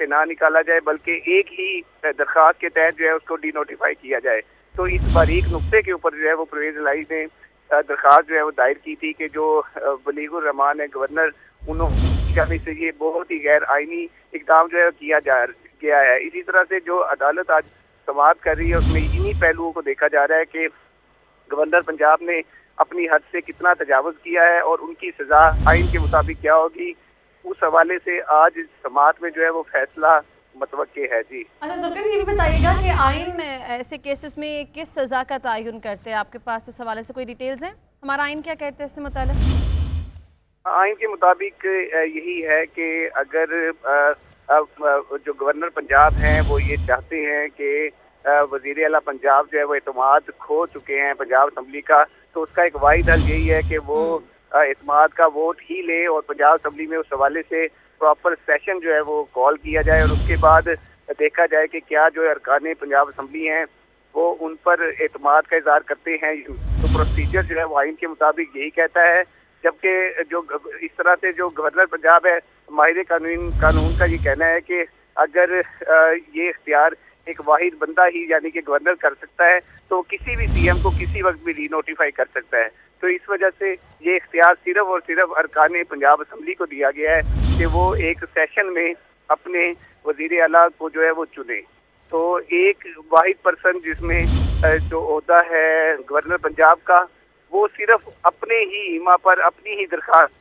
سے نہ نکالا جائے بلکہ ایک ہی درخواست کے تحت جو ہے اس کو ڈی نوٹیفائی کیا جائے. تو اس باریک نقطے کے اوپر جو ہے وہ پرویز الہی نے درخواست جو ہے وہ دائر کی تھی کہ جو بلیغ الرحمان ہے گورنر، انہوں کی جانب سے یہ بہت ہی غیر آئینی اقدام جو ہے کیا گیا ہے. اسی طرح سے جو عدالت آج سماعت کر رہی ہے اس میں انہی پہلوؤں کو دیکھا جا رہا ہے کہ گورنر پنجاب نے اپنی حد سے کتنا تجاوز کیا ہے اور ان کی سزا آئین کے مطابق کیا ہوگی. اس حوالے سے آج سماعت میں جو ہے وہ فیصلہ متوقع ہے. جی اچھا ذوالفقار، یہ بھی بتائیے گا کہ آئین ایسے کیسز میں کس سزا کا تعین کرتے ہیں؟ آپ کے پاس اس حوالے سے کوئی ڈیٹیلز ہیں؟ ہمارا آئین کیا کہتے ہیں اس سے متعلق؟ آئین کے مطابق یہی ہے کہ اگر جو گورنر پنجاب ہیں وہ یہ چاہتے ہیں کہ وزیر اعلیٰ پنجاب جو ہے وہ اعتماد کھو چکے ہیں پنجاب اسمبلی کا، تو اس کا ایک واحد حل یہی ہے کہ وہ اعتماد کا ووٹ ہی لے اور پنجاب اسمبلی میں اس حوالے سے پراپر سیشن جو ہے وہ کال کیا جائے اور اس کے بعد دیکھا جائے کہ کیا جو ارکان پنجاب اسمبلی ہیں وہ ان پر اعتماد کا اظہار کرتے ہیں. تو پروسیجر جو ہے وہ آئین کے مطابق یہی کہتا ہے، جبکہ جو اس طرح سے جو گورنر پنجاب ہے ماہر قانون کا یہ کہنا ہے کہ اگر یہ اختیار ایک واحد بندہ ہی یعنی کہ گورنر کر سکتا ہے تو کسی بھی سی ایم کو کسی وقت بھی ری نوٹیفائی کر سکتا ہے. تو اس وجہ سے یہ اختیار صرف اور صرف ارکان پنجاب اسمبلی کو دیا گیا ہے کہ وہ ایک سیشن میں اپنے وزیر اعلیٰ کو جو ہے وہ چنے. تو ایک واحد پرسن جس میں جو عہدہ ہے گورنر پنجاب کا، وہ صرف اپنے ہی ایما پر اپنی ہی درخواست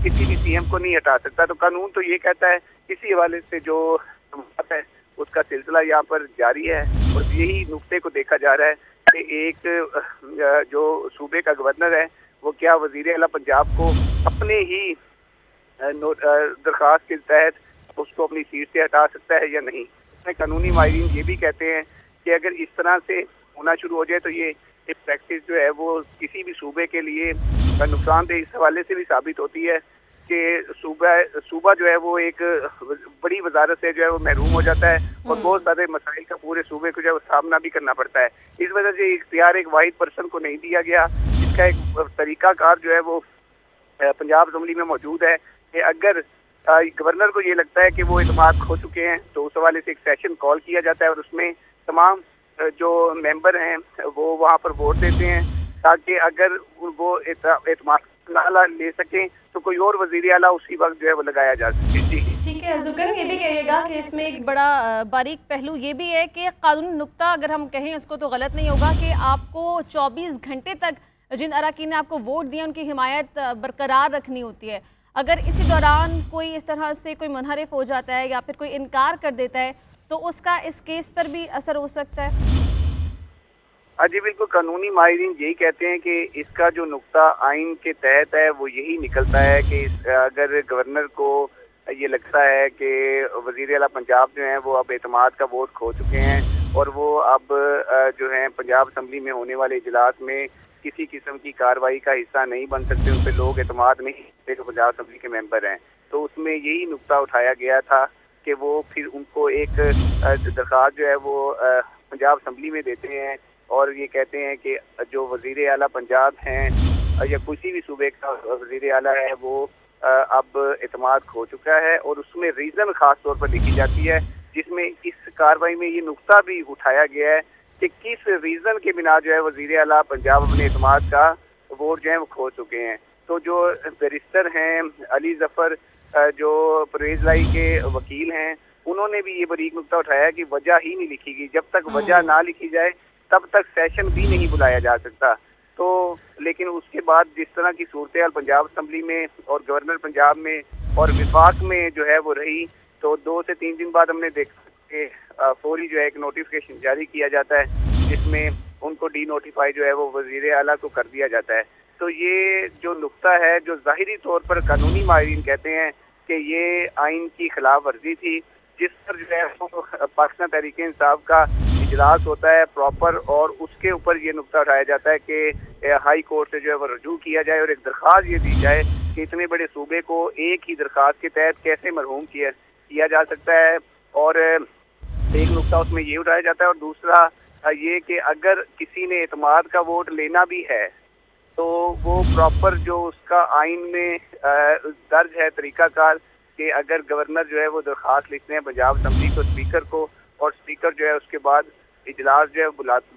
کسی بھی سی ایم کو نہیں ہٹا سکتا. تو قانون تو یہ کہتا ہے، اسی حوالے سے جو بات ہے اس کا سلسلہ یہاں پر جاری ہے اور یہی نقطے کو دیکھا جا رہا ہے کہ ایک جو صوبے کا گورنر ہے وہ کیا وزیر اعلیٰ پنجاب کو اپنے ہی درخواست کے تحت اس کو اپنی سیٹ سے ہٹا سکتا ہے یا نہیں. قانونی ماہرین یہ بھی کہتے ہیں کہ اگر اس طرح سے ہونا شروع ہو جائے تو یہ پریکٹس جو ہے وہ کسی بھی صوبے کے لیے نقصان دہ اس حوالے سے بھی ثابت ہوتی ہے کہ صوبہ جو ہے وہ ایک بڑی وزارت سے جو ہے وہ محروم ہو جاتا ہے اور بہت سارے مسائل کا پورے صوبے کو جو ہے وہ سامنا بھی کرنا پڑتا ہے. اس وجہ سے اختیار ایک واحد پرسن کو نہیں دیا گیا. اس کا ایک طریقہ کار جو ہے وہ پنجاب اسمبلی میں موجود ہے کہ اگر گورنر کو یہ لگتا ہے کہ وہ اعتماد کھو چکے ہیں تو اس حوالے سے ایک سیشن کال کیا جاتا ہے اور اس میں تمام جو ممبر ہیں وہ وہاں پر ووٹ دیتے ہیں تاکہ اگر وہ اعتماد نہ لے سکیں تو کوئی اور وزیر اعلیٰ اسی وقت جو ہے وہ لگایا جا سکے. ٹھیک ہے ذوالفقار، یہ بھی کہیے گا کہ اس میں ایک بڑا باریک پہلو یہ بھی ہے کہ قانون نقطہ اگر ہم کہیں اس کو تو غلط نہیں ہوگا کہ آپ کو 24 گھنٹے تک جن اراکین نے آپ کو ووٹ دیا ان کی حمایت برقرار رکھنی ہوتی ہے. اگر اسی دوران کوئی اس طرح سے کوئی منحرف ہو جاتا ہے یا پھر کوئی انکار کر دیتا ہے تو اس کا اس کیس پر بھی اثر ہو سکتا ہے. جی بالکل، قانونی ماہرین یہی کہتے ہیں کہ اس کا جو نقطہ آئین کے تحت ہے وہ یہی نکلتا ہے کہ اگر گورنر کو یہ لگتا ہے کہ وزیر اعلیٰ پنجاب جو ہیں وہ اب اعتماد کا ووٹ کھو چکے ہیں اور وہ اب جو ہیں پنجاب اسمبلی میں ہونے والے اجلاس میں کسی قسم کی کارروائی کا حصہ نہیں بن سکتے، ان پہ لوگ اعتماد نہیں کرتے جو پنجاب اسمبلی کے ممبر ہیں. تو اس میں یہی نقطہ اٹھایا گیا تھا کہ وہ پھر ان کو ایک درخواست جو ہے وہ پنجاب اسمبلی میں دیتے ہیں اور یہ کہتے ہیں کہ جو وزیر اعلیٰ پنجاب ہیں یا کسی بھی صوبے کا وزیر اعلیٰ ہے وہ اب اعتماد کھو چکا ہے اور اس میں ریزن خاص طور پر لکھی جاتی ہے جس میں اس کارروائی میں یہ نقطہ بھی اٹھایا گیا ہے کہ کس ریزن کے بنا جو ہے وزیر اعلیٰ پنجاب اپنے اعتماد کا ووٹ جو ہے وہ کھو چکے ہیں. تو جو بیرسٹر ہیں علی ظفر جو پرویز الہی کے وکیل ہیں انہوں نے بھی یہ باریک نقطہ اٹھایا کہ وجہ ہی نہیں لکھی گئی. جب تک وجہ نہ لکھی جائے تب تک سیشن بھی نہیں بلایا جا سکتا. تو لیکن اس کے بعد جس طرح کی صورتحال پنجاب اسمبلی میں اور گورنر پنجاب میں اور وفاق میں جو ہے وہ رہی تو 2 سے 3 دن بعد ہم نے دیکھا کہ فوری جو ہے ایک نوٹیفیکیشن جاری کیا جاتا ہے جس میں ان کو ڈی نوٹیفائی جو ہے وہ وزیر اعلیٰ کو کر دیا جاتا ہے. تو یہ جو نقطہ ہے جو ظاہری طور پر قانونی ماہرین کہتے ہیں کہ یہ آئین کی خلاف ورزی تھی، جس پر جو ہے وہ پاکستان تحریک انصاف کا اجلاس ہوتا ہے پراپر اور اس کے اوپر یہ نقطہ اٹھایا جاتا ہے کہ ہائی کورٹ سے جو ہے وہ رجوع کیا جائے اور ایک درخواست یہ دی جائے کہ اتنے بڑے صوبے کو ایک ہی درخواست کے تحت کیسے مرحوم کیا جا سکتا ہے. اور ایک نقطہ اس میں یہ اٹھایا جاتا ہے اور دوسرا یہ کہ اگر کسی نے اعتماد کا ووٹ لینا بھی ہے تو وہ پراپر جو اس کا آئین میں درج ہے طریقہ کار کہ اگر گورنر جو ہے وہ درخواست لکھتے ہیں پنجاب اسمبلی کو اسپیکر کو، اور اسپیکر جو ہے اس کے بعد اجلاس جو ہے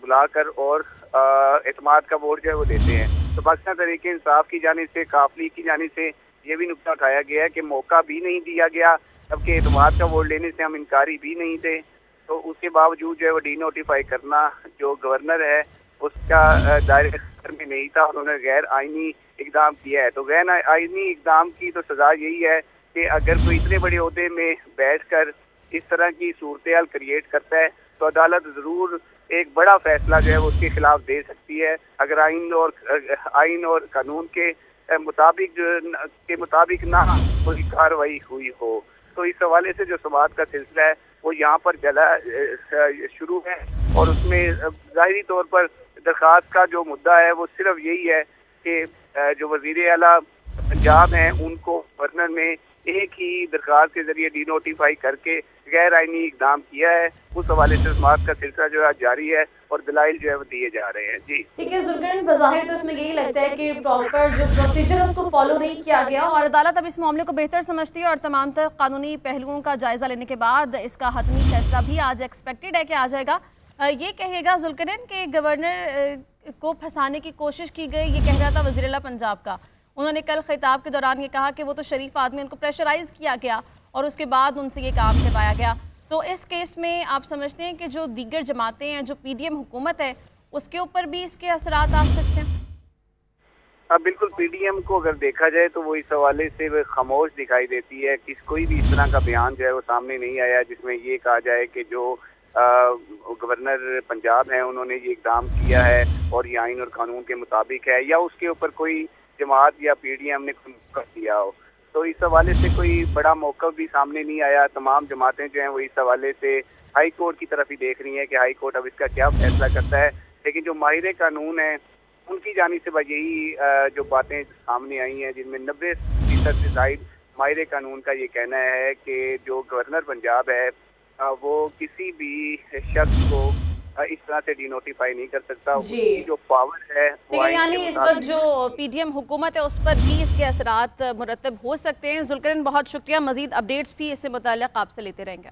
بلا کر اور اعتماد کا ووٹ جو ہے وہ دیتے ہیں، تو پاکستان تحریک انصاف کی جانب سے، کاف لیگ کی جانب سے یہ بھی نقطہ اٹھایا گیا ہے کہ موقع بھی نہیں دیا گیا، جبکہ اعتماد کا ووٹ لینے سے ہم انکاری بھی نہیں تھے، تو اس کے باوجود جو ہے وہ ڈی نوٹیفائی کرنا جو گورنر ہے اس کا دائرے اختیار میں نہیں تھا، انہوں نے غیر آئینی اقدام کیا ہے۔ تو غیر آئینی اقدام کی تو سزا یہی ہے کہ اگر کوئی اتنے بڑے عہدے میں بیٹھ کر اس طرح کی صورتحال کریٹ کرتا ہے تو عدالت ضرور ایک بڑا فیصلہ جو ہے وہ اس کے خلاف دے سکتی ہے، اگر آئین اور قانون کے مطابق نہ کوئی کارروائی ہوئی ہو۔ تو اس حوالے سے جو سماعت کا سلسلہ ہے وہ یہاں پر شروع ہے، اور اس میں ظاہری طور پر درخواست کا جو مدعا ہے وہ صرف یہی ہے کہ جو وزیر اعلیٰ پنجاب ہیں ان کو گورنر میں ایک ہی درخواست کے ذریعے ڈی نوٹیفائی کر کے غیر آئینی اقدام کیا ہے، اس حوالے سے سماعت کا سلسلہ جو ہے جاری ہے اور دلائل جو ہے وہ دیے جا رہے ہیں۔ جی ٹھیک ہے ذوالقرنین، بظاہر تو اس میں یہی لگتا ہے کہ پراپر جو پروسیجر اس کو فالو نہیں کیا گیا، اور عدالت اب اس معاملے کو بہتر سمجھتی ہے اور تمام تر قانونی پہلوؤں کا جائزہ لینے کے بعد اس کا حتمی فیصلہ بھی آج ایکسپیکٹڈ ہے کہ آ جائے گا۔ یہ کہے گا ذوالقرنین کہ گورنر کو پھنسانے کی کوشش کی گئی، یہ کہہ رہا تھا وزیر اعلیٰ پنجاب کا، انہوں نے کل خطاب کے دوران یہ کہا کہ وہ تو شریف آدمی، ان کو پریشرائز کیا گیا اور اس کے بعد ان سے یہ کام کروایا گیا۔ تو اس کیس میں آپ سمجھتے ہیں کہ جو دیگر جماعتیں ہیں، جو پی ڈی ایم حکومت ہے، اس کے اوپر بھی اس کے اثرات آ سکتے ہیں؟ بالکل، پی ڈی ایم کو اگر دیکھا جائے تو وہ اس حوالے سے خاموش دکھائی دیتی ہے، کوئی بھی اس طرح کا بیان جو ہے وہ سامنے نہیں آیا جس میں یہ کہا جائے کہ جو گورنر پنجاب ہیں انہوں نے یہ اقدام کیا ہے اور یہ آئین اور قانون کے مطابق ہے، یا اس کے اوپر کوئی جماعت یا پی ڈی ایم نے موقف دیا ہو۔ تو اس حوالے سے کوئی بڑا موقف بھی سامنے نہیں آیا، تمام جماعتیں جو ہیں وہ اس حوالے سے ہائی کورٹ کی طرف ہی دیکھ رہی ہیں کہ ہائی کورٹ اب اس کا کیا فیصلہ کرتا ہے، لیکن جو ماہر قانون ہیں ان کی جانب سے یہی جو باتیں سامنے آئی ہیں جن میں 90% سے زائد ماہر قانون کا یہ کہنا ہے کہ جو گورنر پنجاب ہے وہ کسی بھی شخص کو اس طرح سے ڈی نوٹیفائی نہیں کر سکتا، اس کی جو پاور ہے وہ یعنی اس وقت جو پی ڈی ایم حکومت ہے اس پر بھی اس کے اثرات مرتب ہو سکتے ہیں۔ ذوالقرنین بہت شکریہ، مزید اپڈیٹس بھی اس سے متعلق آپ سے لیتے رہیں گے۔